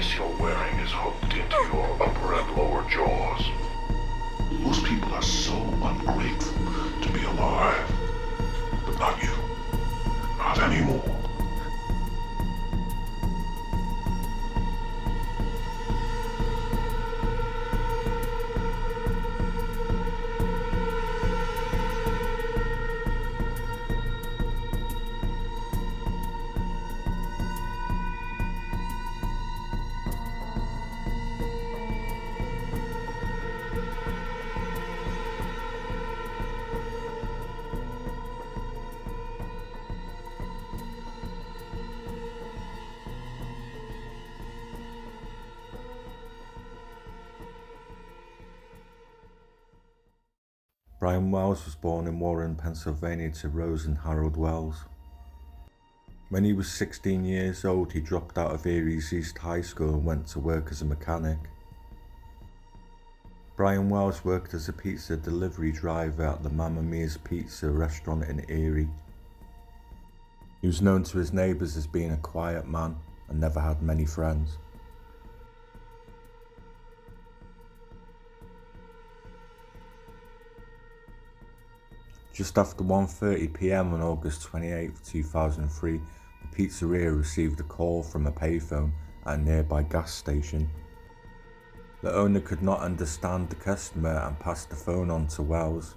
device you're wearing is hooked into your upper and lower jaws. Most people are so ungrateful to be alive. But not you. Not anymore. Brian Wells was born in Warren, Pennsylvania to Rose and Harold Wells. When he was 16 years old, he dropped out of Erie's East High School and went to work as a mechanic. Brian Wells worked as a pizza delivery driver at the Mamma Mia's Pizza restaurant in Erie. He was known to his neighbours as being a quiet man and never had many friends. Just after 1:30 p.m. on August 28, 2003, the pizzeria received a call from a payphone at a nearby gas station. The owner could not understand the customer and passed the phone on to Wells.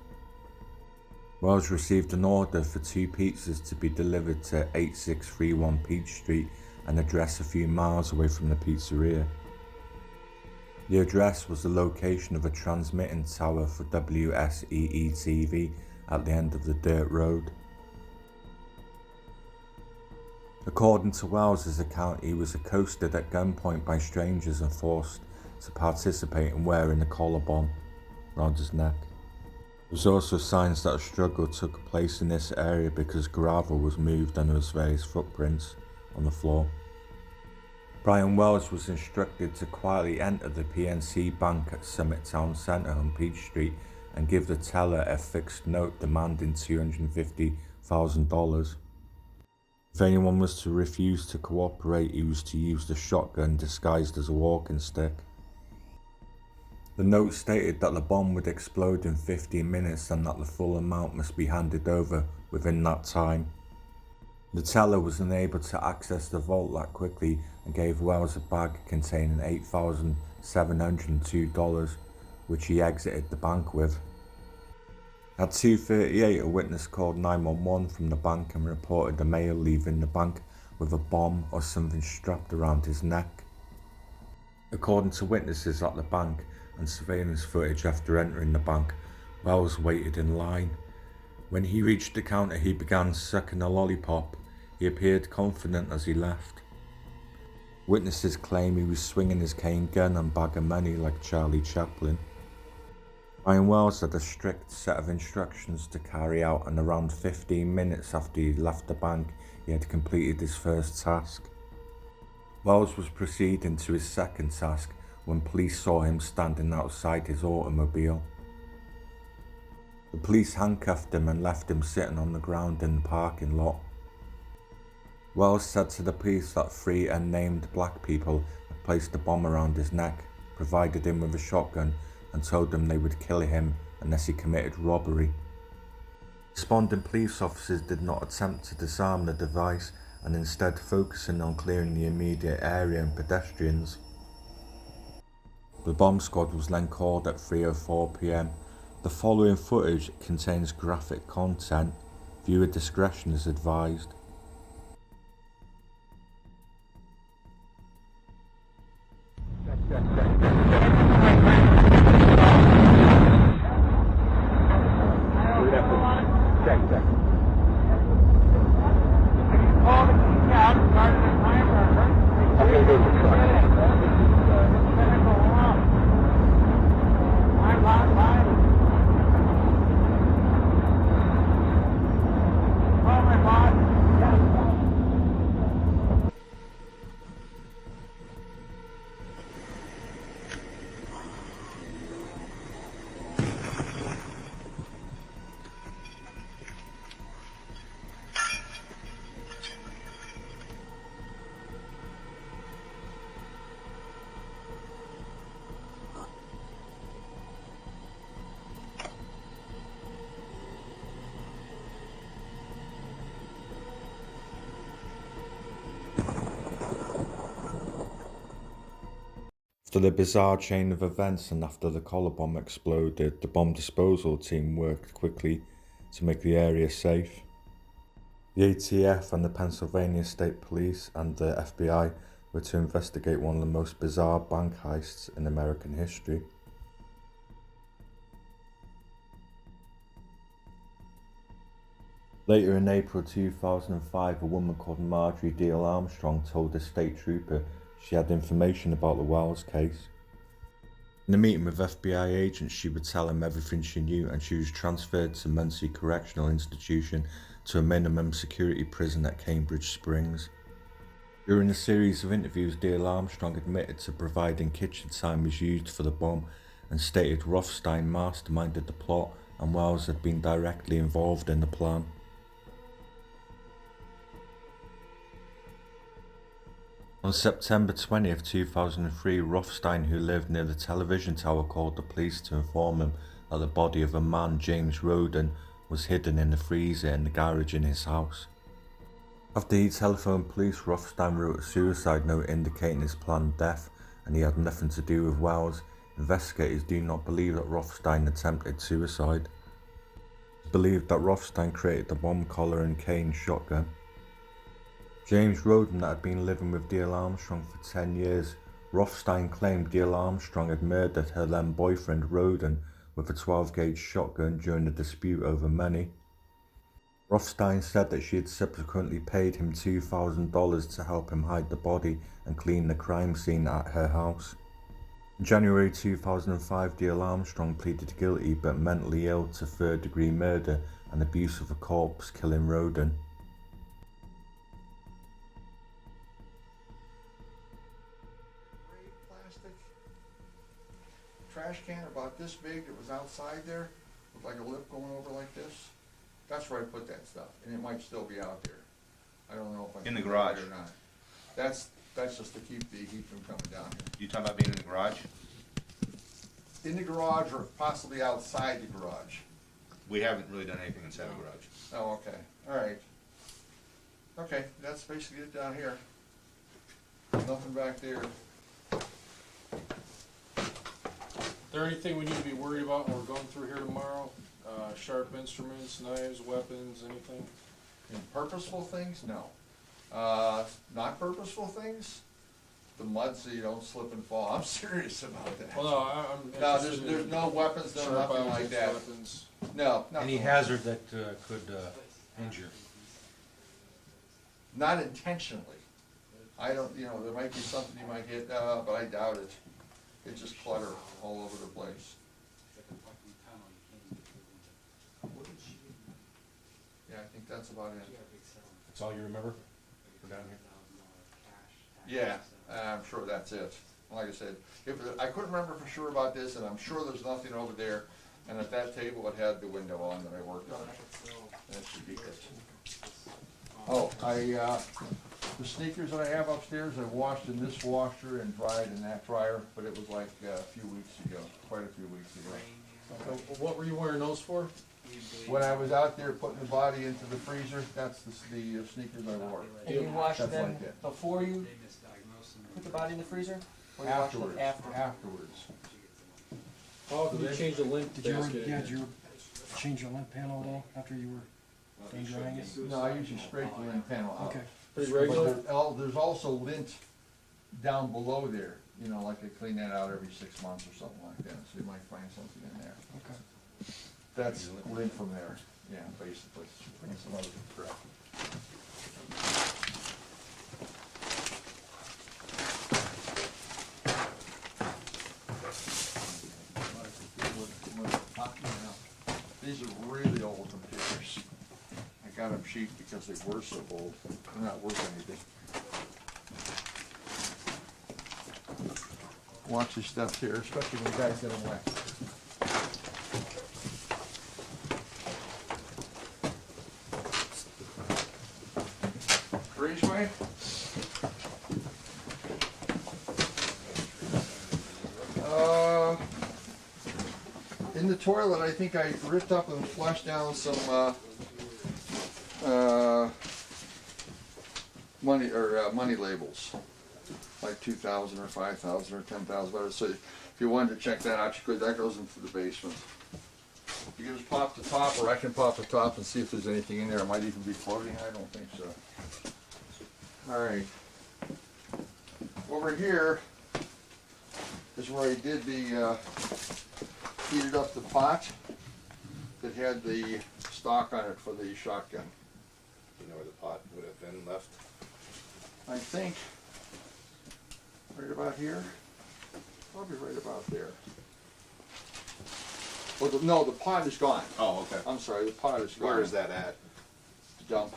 Wells received an order for 2 pizzas to be delivered to 8631 Peach Street, an address a few miles away from the pizzeria. The address was the location of a transmitting tower for WSEE-TV at the end of the dirt road. According to Wells' account, he was accosted at gunpoint by strangers and forced to participate in wearing a collar bond around his neck. There was also signs that a struggle took place in this area because gravel was moved and there was various footprints on the floor. Brian Wells was instructed to quietly enter the PNC Bank at Summit Town Centre on Peach Street and give the teller a fixed note demanding $250,000. If anyone was to refuse to cooperate, he was to use the shotgun disguised as a walking stick. The note stated that the bomb would explode in 15 minutes and that the full amount must be handed over within that time. The teller was unable to access the vault that quickly and gave Wells a bag containing $8,702, which he exited the bank with. At 2:38, a witness called 911 from the bank and reported a male leaving the bank with a bomb or something strapped around his neck. According to witnesses at the bank and surveillance footage after entering the bank, Wells waited in line. When he reached the counter, he began sucking a lollipop. He appeared confident as he left. Witnesses claim he was swinging his cane gun and bag of money like Charlie Chaplin. Brian Wells had a strict set of instructions to carry out, and around 15 minutes after he left the bank, he had completed his first task. Wells was proceeding to his second task when police saw him standing outside his automobile. The police handcuffed him and left him sitting on the ground in the parking lot. Wells said to the police that 3 unnamed black people had placed a bomb around his neck, provided him with a shotgun, and told him they would kill him unless he committed robbery. Responding police officers did not attempt to disarm the device and instead focusing on clearing the immediate area and pedestrians. The bomb squad was then called at 3:04 p.m. The following footage contains graphic content. Viewer discretion is advised. After the bizarre chain of events and after the collar bomb exploded, the bomb disposal team worked quickly to make the area safe. The ATF and the Pennsylvania State Police and the FBI were to investigate one of the most bizarre bank heists in American history. Later in April 2005, a woman called Marjorie Diehl Armstrong told a state trooper she had information about the Wells case. In a meeting with FBI agents, she would tell him everything she knew, and she was transferred to Muncie Correctional Institution to a minimum security prison at Cambridge Springs. During a series of interviews, Diehl Armstrong admitted to providing kitchen time was used for the bomb and stated Rothstein masterminded the plot and Wells had been directly involved in the plan. On September 20th, 2003, Rothstein, who lived near the television tower, called the police to inform him that the body of a man, James Roden, was hidden in the freezer in the garage in his house. After he telephoned police, Rothstein wrote a suicide note indicating his planned death, and he had nothing to do with Wells. Investigators do not believe that Rothstein attempted suicide. It's believed that Rothstein created the bomb collar and cane shotgun. James Roden had been living with Diehl Armstrong for 10 years. Rothstein claimed Diehl Armstrong had murdered her then boyfriend Roden with a 12-gauge shotgun during a dispute over money. Rothstein said that she had subsequently paid him $2,000 to help him hide the body and clean the crime scene at her house. In January 2005, Diehl Armstrong pleaded guilty but mentally ill to third-degree murder and abuse of a corpse, killing Roden. Trash can about this big that was outside there with like a lip going over like this. That's where I put that stuff, and it might still be out there. I don't know if I In the put it garage? there or not. That's just to keep the heat from coming down here. You talking about being in the garage? In the garage or possibly outside the garage. We haven't really done anything inside the garage. Oh, okay, all right. Okay, that's basically it down here. Nothing back there. Is there anything we need to be worried about when we're going through here tomorrow? Sharp instruments, knives, weapons, anything? And purposeful things, no. Not purposeful things, the mud so you don't slip and fall. I'm serious about that. Well, no, I'm No, interested there's in no weapons, no sharp nothing like objects, that. weapons. No, nothing. Any hazard that could injure? Not intentionally. I don't, there might be something you might hit, but I doubt it. It's just clutter all over the place. Yeah, I think that's about it. That's all you remember for down here? Yeah, I'm sure that's it. Like I said, I couldn't remember for sure about this, and I'm sure there's nothing over there. And at that table, it had the window on that I worked on. That should be it. Oh, the sneakers that I have upstairs, I washed in this washer and dried in that dryer, but it was like a few weeks ago, quite a few weeks ago. So what were you wearing those for? When I was out there putting the body into the freezer, that's the sneakers I wore. And you washed That's them like that. before you put the body in the freezer? Or you washed them Afterwards, after? afterwards. Oh, did you change the lint Did you, basket? did you change your lint panel at all after you were done drying it? No, I usually scrape the lint panel out. Okay. Pretty But regular? there's also lint down below there, like I clean that out every 6 months or something like that, so you might find something in there. Okay. That's lint from there, yeah, basically. That's another correct. These are really old computers. I got them cheap because they were so old. They're not worth anything. Watch your stuff here, especially when guys get them wet. Breezeway? In the toilet, I think I ripped up and flushed down some money labels. like 2,000 or 5,000 or 10,000 bucks. So if you wanted to check that out, you could. That goes into the basement. You can just pop the top, or I can pop the top and see if there's anything in there. It might even be floating. I don't think so. All right. Over here is where I did the heated up the pot that had the stock on it for the shotgun. You know where the pot would have been left? I think right about here, probably right about there. Well, no, the pot is gone. Oh, okay. I'm sorry, the pot is gone. Where is that at? Dump.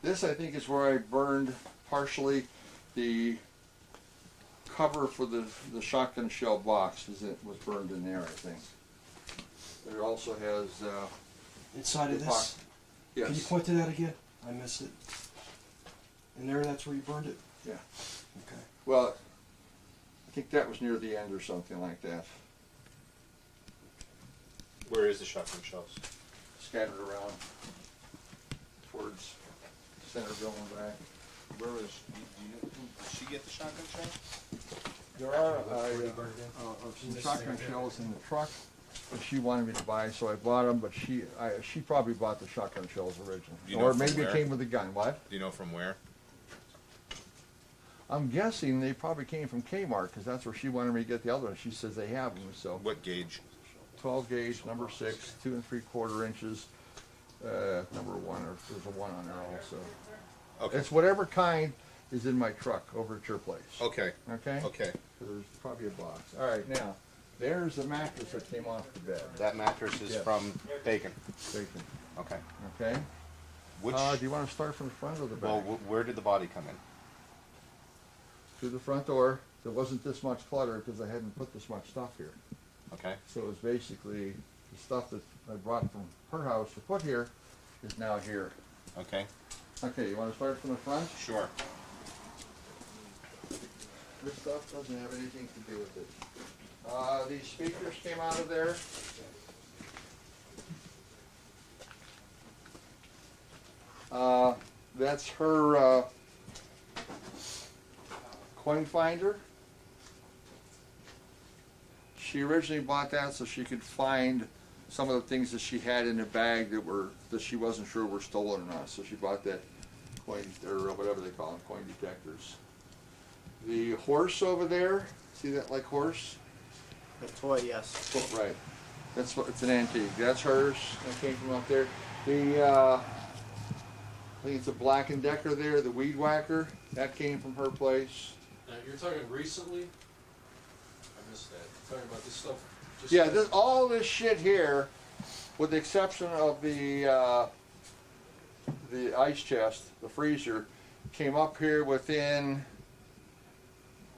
This I think is where I burned partially the cover for the shotgun shell box, as it was burned in there, I think. But it also has, Inside of the this? box. Can you Yes, point to that again? I missed it. And there, that's where you burned it? yeah. Okay. Well, I think that was near the end or something like that, Where is the shotgun shells? scattered around towards Centerville and back. Where was, did she get the shotgun shells? There are some shotgun shells in the truck that she wanted me to buy, so I bought them, but she probably bought the shotgun shells originally. Do you know Or from maybe it where? came with a gun, what? Do you know from where? I'm guessing they probably came from Kmart, because that's where she wanted me to get the other one. She says they have them, so. What gauge? 12 gauge, number 6, 2 3/4 inches, number 1, or there's a 1 on there also. Okay. It's whatever kind is in my truck over at your place. Okay. Okay? Okay. So there's probably a box. All right, now, there's the mattress that came off the bed. That mattress is Yes. from Bacon. Bacon. Okay. Okay? Which, Do you want to start from the front or the back? well, where did the body come in? Through the front door. There wasn't this much clutter because I hadn't put this much stuff here. Okay. So it was basically the stuff that I brought from her house to put here is now here. Okay. Okay, you want to start from the front? Sure. This stuff doesn't have anything to do with it. These speakers came out of there. That's her coin finder. She originally bought that so she could find some of the things that she had in the bag that she wasn't sure were stolen or not. So she bought that coin, or whatever they call them, coin detectors. The horse over there, see that like horse? The toy, yes. Oh, right. That's what, it's an antique. That's hers. That came from up there. I think it's a Black & Decker there, the weed whacker. That came from her place. Now, you're talking recently? I missed that. You're talking about this stuff? Just Yeah, all this shit here, with the exception of the ice chest, the freezer, came up here within,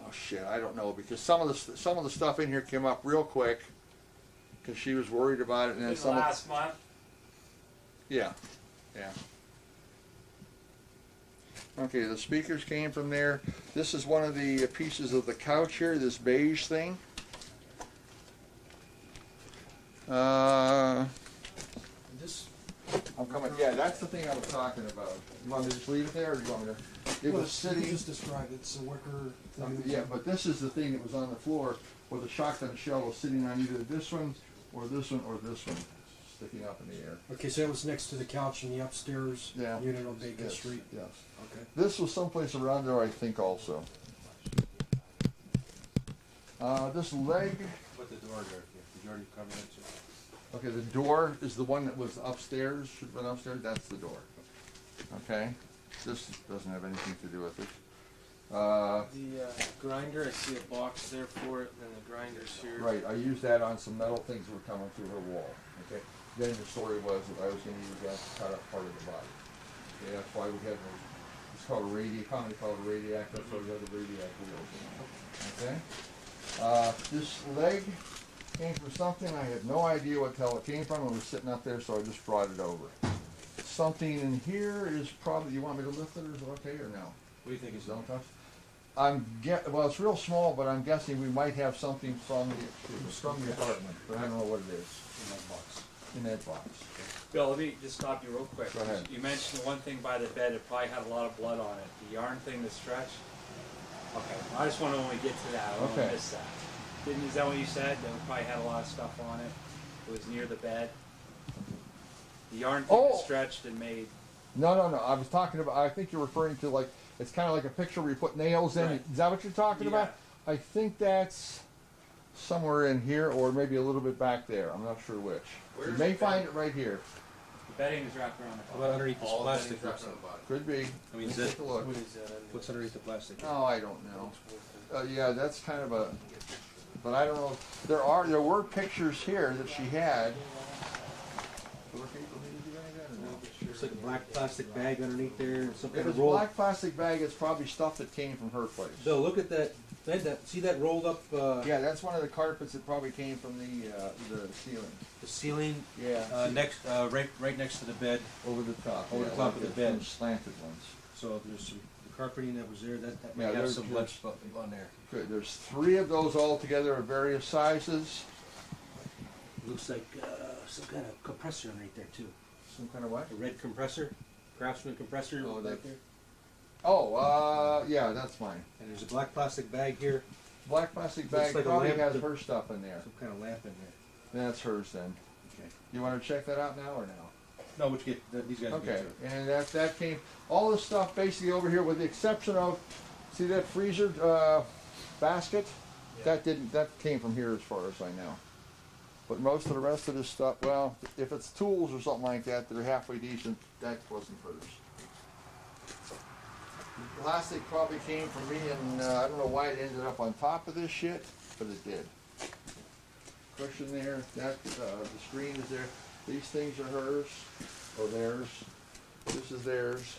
oh shit, I don't know, because some of the stuff in here came up real quick, because she was worried about it, and then some. Last month. Yeah, yeah. Okay, the speakers came from there. This is one of the pieces of the couch here, this beige thing. This, I'm coming, yeah, that's the thing I was talking about. You want me to just leave it there, or do you want me to? It well, was sitting, you just described it, it's a wicker thing. yeah, but this is the thing that was on the floor, where the shotgun shell was sitting on either this one, or this one, or this one, sticking up in the air. Okay, so that was next to the couch in the upstairs Yeah. unit on Bacon Yes, Street? yes. Okay. This was someplace around there, I think, also. This leg, Put the door there, did you already cover that too? okay, the door is the one that was upstairs, should have been upstairs, that's the door. Okay, this doesn't have anything to do with it. The grinder, I see a box there for it, and then the grinder's here. Right, I used that on some metal things that were coming through her wall, okay? Then the story was that I was gonna use that to cut up part of the body. Okay, that's why we had those, it's called a commonly called a radiac, that's why we had the radiac wheels in it, okay? This leg came from something, I had no idea what the hell it came from, it was sitting up there, so I just brought it over. Something in here is probably, you want me to lift it, or is it okay, or no? What do you think is Don't touch? well, it's real small, but I'm guessing we might have something from the apartment, but I don't know what it is. In that box. Bill, let me just stop you real quick. Go ahead. You mentioned the one thing by the bed, it probably had a lot of blood on it. The yarn thing that stretched? Okay, I just want to when we get to that, I don't want Okay. to miss that. Is that what you said? That it probably had a lot of stuff on it? It was near the bed? The yarn thing that Oh! stretched and made, No, I was talking about, I think you're referring to like, it's kind of like a picture where you put nails in. Right. Is that what you're talking Yeah. about? I think that's somewhere in here or maybe a little bit back there. I'm not sure which. You Where's may the find bed? it right here. the bedding is wrapped around the How about underneath this All plastic? plastic on the bottom. Could be. I mean, is Let's that, take a look. What is that? what's underneath the plastic? Oh, I don't know. Yeah, that's kind of a, but I don't know. There were pictures here that she had. Looks like a black plastic bag underneath there, and some If kind it's of a roll. black plastic bag, it's probably stuff that came from her place. Bill, look at that. See that rolled up, Yeah, that's one of the carpets that probably came from the ceiling. the ceiling, Yeah, next, right next to the bed. over the top. over the yeah, top like of the them bed. Slanted ones. So there's some carpeting that was there. That Yeah, might have there's- some blood stuff on there. Good. There's 3 of those all together of various sizes. Looks like some kind of compressor underneath there too. Some kind of what? A red compressor, Craftsman compressor Oh, right that- there. Oh, yeah, that's mine. And there's a black plastic bag here, Black plastic Looks bag like a probably lamp has to- her stuff in there. some kind of lamp in there. That's hers then. Okay. You want to check that out now or now? No, which get these guys Okay, get to. and that came, all this stuff basically over here with the exception of, see that freezer basket? That came from here as far as I know. But most of the rest of this stuff, well, if it's tools or something like that, they're halfway decent, that wasn't hers. The plastic probably came from me and I don't know why it ended up on top of this shit, but it did. Cushion there, that, the screen is there. These things are hers, or theirs. This is theirs.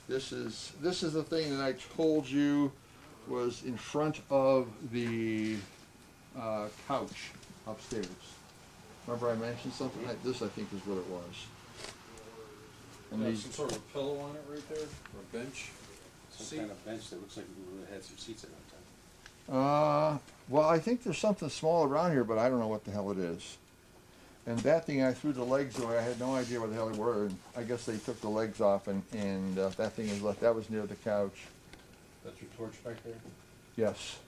This is the thing that I told you was in front of the couch upstairs. Remember I mentioned something like this? I think is what it was. And Got these, some sort of a pillow on it right there, or a bench. Some kind of bench that looks like it had some seats at one time. well, I think there's something small around here, but I don't know what the hell it is. And that thing, I threw the legs away. I had no idea what the hell they were. And I guess they took the legs off, and that thing is left. That was near the couch. That's your torch back there? Yes.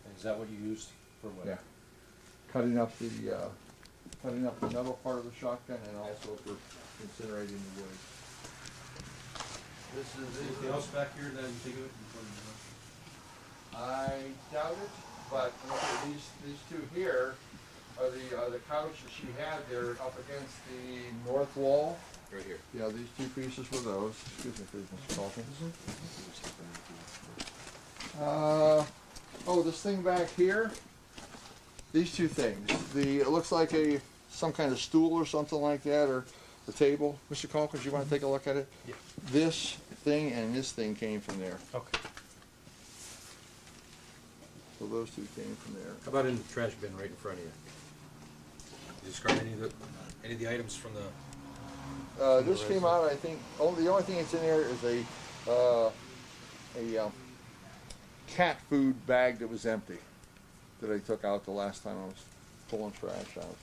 And is that what you used for what? Yeah. Cutting up the metal part of the shotgun, and also for incinerating the wood. This is Anything else back here that you think of it? I doubt it, but look at these 2 here are the couch that she had there up against the north wall. Right here. Yeah, these 2 pieces were those. Excuse me, please, Mr. Calkins. Oh, this thing back here. These 2 things. It looks like some kind of stool or something like that, or a table. Mr. Calkins, you want to take a look at it? Yeah. This thing and this thing came from there. Okay. So those 2 came from there. How about in the trash bin right in front of you? You describe any of the items from the? This came out, I think, the only thing that's in there is a cat food bag that was empty that I took out the last time I was pulling trash out.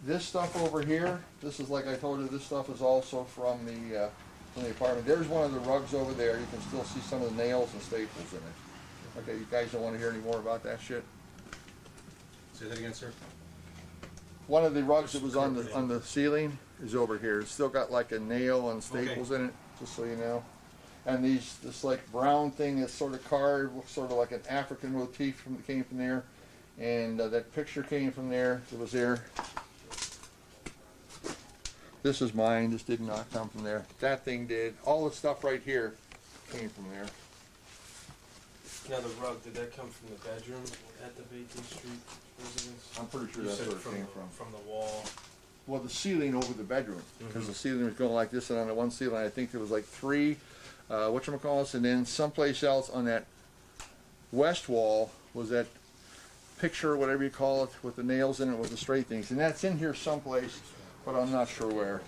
This stuff over here, this is like I told you, this stuff is also from the apartment. There's one of the rugs over there. You can still see some of the nails and staples in it. Okay, you guys don't want to hear any more about that shit? Say that again, sir? One of the rugs that was on the ceiling is over here. It's still got like a nail and staples in it, just so you know. And this like brown thing that's sort of carved, looks sort of like an African motif came from there. And that picture came from there. It was there. This is mine. This did not come from there. That thing did. All the stuff right here came from there. Now the rug, did that come from the bedroom at the Bacon Street residence? I'm pretty sure You that's said where it came from. From the wall. Well, the ceiling over the bedroom, because the ceiling was going like this, and on the one ceiling, I think there was like 3, whatchamacallits, and then someplace else on that west wall was that picture, whatever you call it, with the nails in it, with the straight things, and that's in here someplace. but I'm not sure where.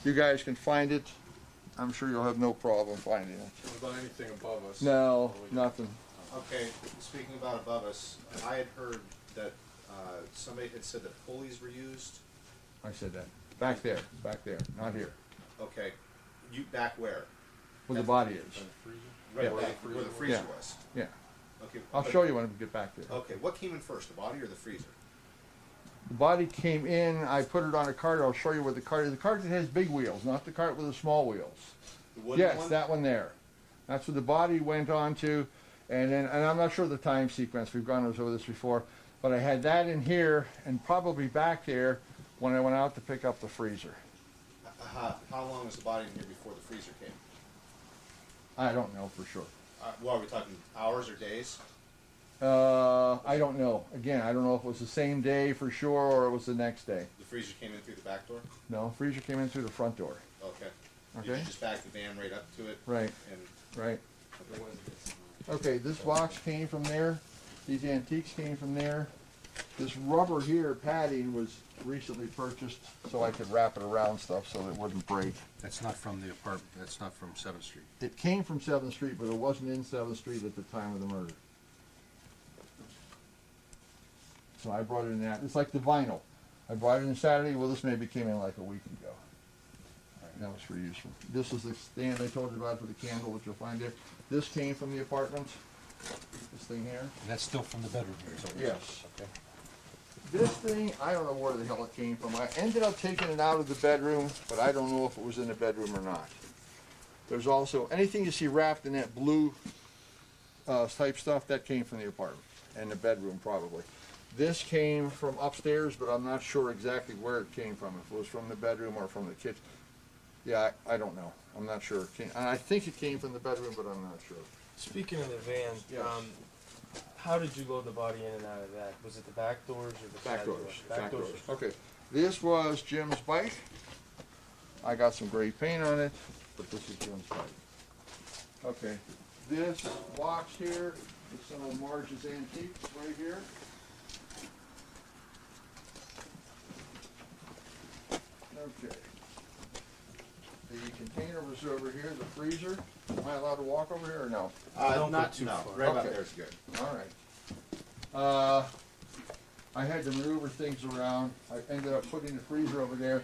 You guys can find it. I'm sure you'll have no problem finding it. What about anything above us? No, nothing. Okay, speaking about above us, I had heard that somebody had said that pulleys were used. I said that. Back there, not here. Okay, you back where? Where the body is. Right Yeah. where the freezer Yeah. was. Yeah. Okay. I'll show you when we get back there. Okay, what came in first, the body or the freezer? The body came in, I put it on a cart. I'll show you where the cart is. The cart that has big wheels, not the cart with the small wheels. The wooden Yes, one? that one there. That's what the body went on to. And I'm not sure the time sequence. We've gone over this before. But I had that in here and probably back there when I went out to pick up the freezer. How long was the body in here before the freezer came? I don't know for sure. Well, are we talking hours or days? I don't know. Again, I don't know if it was the same day for sure or it was the next day. The freezer came in through the back door? No, freezer came in through the front door. Okay. Okay. Did you just back the van right up to it? Right, And right. Okay, this box came from there. These antiques came from there. This rubber here padding was recently purchased so I could wrap it around stuff so that it wouldn't break. That's not from the apartment, that's not from 7th Street. It came from 7th Street, but it wasn't in 7th Street at the time of the murder. So I brought it in that. It's like the vinyl. I brought it in Saturday. Well, this maybe came in like a week ago. All right, that was pretty useful. This is the stand I told you about for the candle that you'll find there. This came from the apartment. This thing here. And that's still from the bedroom here, is that what you're Yes. saying? This thing, I don't know where the hell it came from. I ended up taking it out of the bedroom, but I don't know if it was in the bedroom or not. There's also, anything you see wrapped in that blue type stuff, that came from the apartment, and the bedroom probably. This came from upstairs, but I'm not sure exactly where it came from, if it was from the bedroom or from the kitchen. Yeah, I don't know. I'm not sure. I think it came from the bedroom, but I'm not sure. Speaking of the van, Yes. how did you load the body in and out of that? Was it the back doors or the Back side doors. doors? Back doors. Okay. This was Jim's bike. I got some gray paint on it, but this is Jim's bike. Okay. This box here is some of Marge's antiques right here. Okay. The container was over here, the freezer. Am I allowed to walk over here or no? Don't not go too no. far. Right about Okay. there is good. All right. I had to maneuver things around. I ended up putting the freezer over there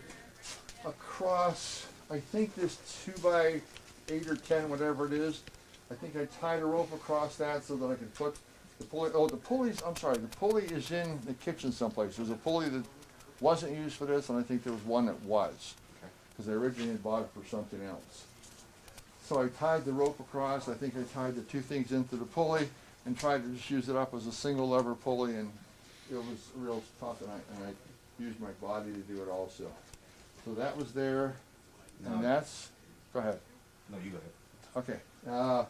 across, I think this 2x8 or 10, whatever it is. I think I tied a rope across that so that I could put the pulley. Oh, the pulley's, I'm sorry, the pulley is in the kitchen someplace. There's a pulley that wasn't used for this, and I think there was one that was. Because I originally had bought it for something else. So I tied the rope across. I think I tied the two things into the pulley and tried to just use it up as a single lever pulley, and it was real tough, and I used my body to do it also. So that was there, No. and that's, go ahead. No, you go ahead. Okay.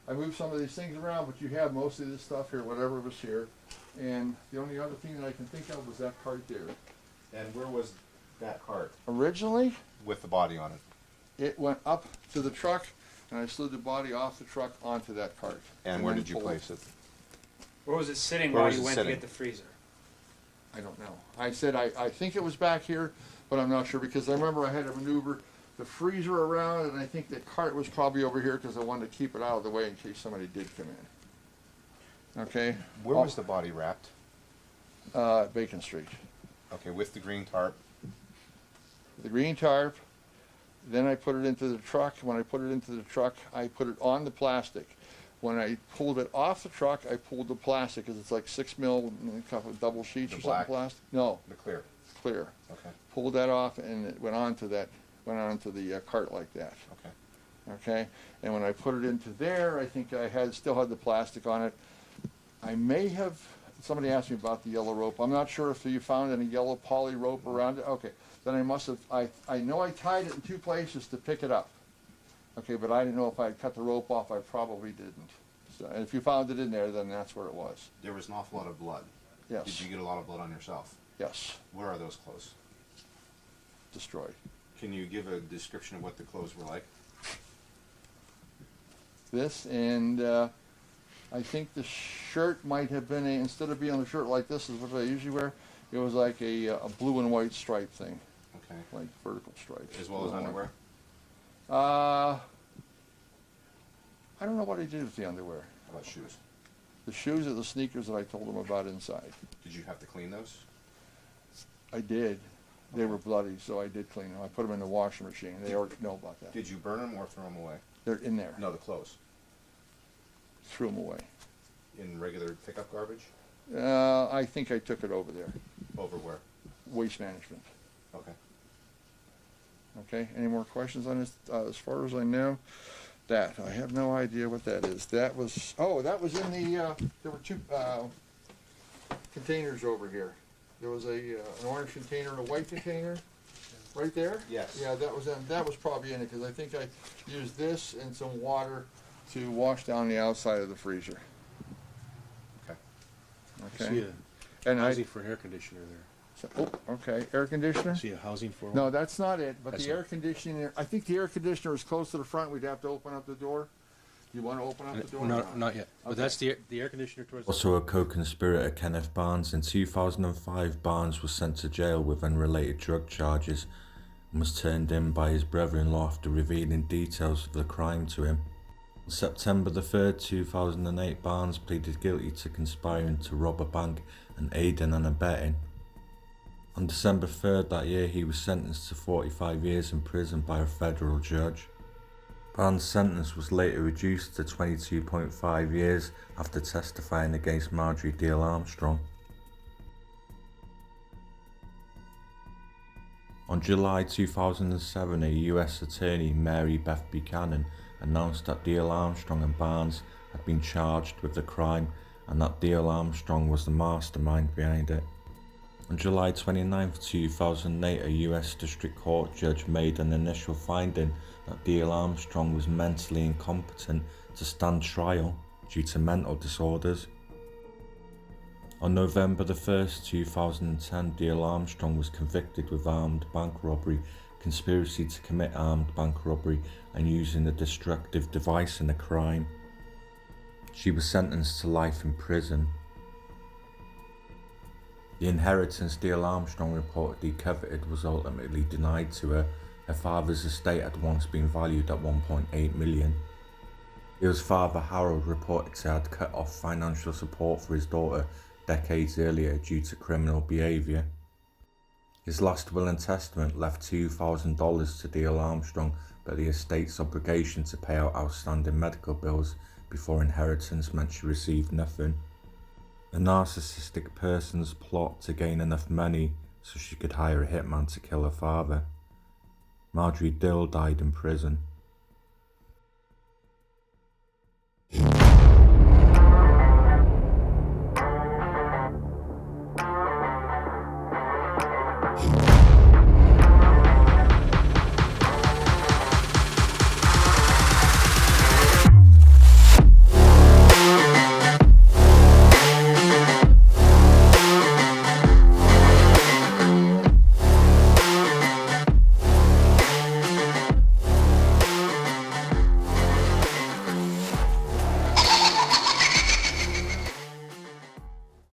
I moved some of these things around, but you have most of this stuff here, whatever was here. And the only other thing that I can think of was that cart there. And where was that cart? Originally, With the body on it. it went up to the truck, and I slid the body off the truck onto that cart. And where then did you pulled- place it? Where was it sitting Where while was you it went sitting? to get the freezer? I don't know. I said I think it was back here, but I'm not sure because I remember I had to maneuver the freezer around, and I think the cart was probably over here because I wanted to keep it out of the way in case somebody did come in. Okay? Where was the body wrapped? Bacon Street. Okay, with the green tarp. The green tarp, then I put it into the truck. When I put it into the truck, I put it on the plastic. When I pulled it off the truck, I pulled the plastic because it's like 6 mil, a couple of double sheets The or black? something plastic. No, The clear. clear. Okay. Pulled that off, and it went onto the cart like that. Okay. Okay, and when I put it into there, I think I still had the plastic on it. I may have, somebody asked me about the yellow rope. I'm not sure if you found any yellow poly rope around it. Okay, then I must have, I know I tied it in two places to pick it up. Okay, but I didn't know if I had cut the rope off. I probably didn't. So, and if you found it in there, then that's where it was. There was an awful lot of blood. Yes, Did you get a lot of blood on yourself? yes, Where are those clothes? destroyed. Can you give a description of what the clothes were like? This, and I think the shirt might have been instead of being a shirt like this is what I usually wear, It was like a blue and white stripe thing, Okay. like vertical stripes. As well as blue and white. underwear? I don't know what I did with the underwear. How about shoes? The shoes are the sneakers that I told them about inside. Did you have to clean those? I did. They were bloody, so I did clean them. I put them in the washing machine. They already know about that. Did you burn them or throw them away? They're in there. No, the clothes. Threw them away. In regular pickup garbage? I think I took it over there. Over where? Waste management. Okay. Okay, any more questions on this? As far as I know, that, I have no idea what that is. That was, oh, that was in the, there were two containers over here. There was an orange container and a white container, right there? Yes. Yeah, that was probably in it, because I think I used this and some water to wash down the outside of the freezer. Okay. See Okay? a And housing for an air conditioner there. oh, okay, air conditioner? See a housing for one? No, that's not it, but That's the air conditioner, I think the air conditioner is close to the front, we'd have to open up the door. You wanna open up the door? No, not yet. But Okay. that's the air conditioner towards the... Also a co-conspirator, Kenneth Barnes. In 2005, Barnes was sent to jail with unrelated drug charges and was turned in by his brother-in-law after revealing details of the crime to him. On September the 3rd, 2008, Barnes pleaded guilty to conspiring to rob a bank and aiding and abetting. On December 3rd that year, he was sentenced to 45 years in prison by a federal judge. Barnes' sentence was later reduced to 22.5 years after testifying against Marjorie Diehl Armstrong. On July 2007, a US attorney, Mary Beth Buchanan, announced that Diehl Armstrong and Barnes had been charged with the crime and that Diehl Armstrong was the mastermind behind it. On July 29, 2008, a US District Court judge made an initial finding that Diehl Armstrong was mentally incompetent to stand trial due to mental disorders. On November the 1st, 2010, Diehl Armstrong was convicted with armed bank robbery, conspiracy to commit armed bank robbery, and using a destructive device in a crime. She was sentenced to life in prison. The inheritance Diehl Armstrong reportedly coveted was ultimately denied to her. Her father's estate had once been valued at $1.8 million. Diehl's father, Harold, reported to have cut off financial support for his daughter decades earlier due to criminal behaviour. His last will and testament left $2,000 to Diehl Armstrong, but the estate's obligation to pay out outstanding medical bills before inheritance meant she received nothing. A narcissistic person's plot to gain enough money so she could hire a hitman to kill her father. Marjorie Diehl died in prison.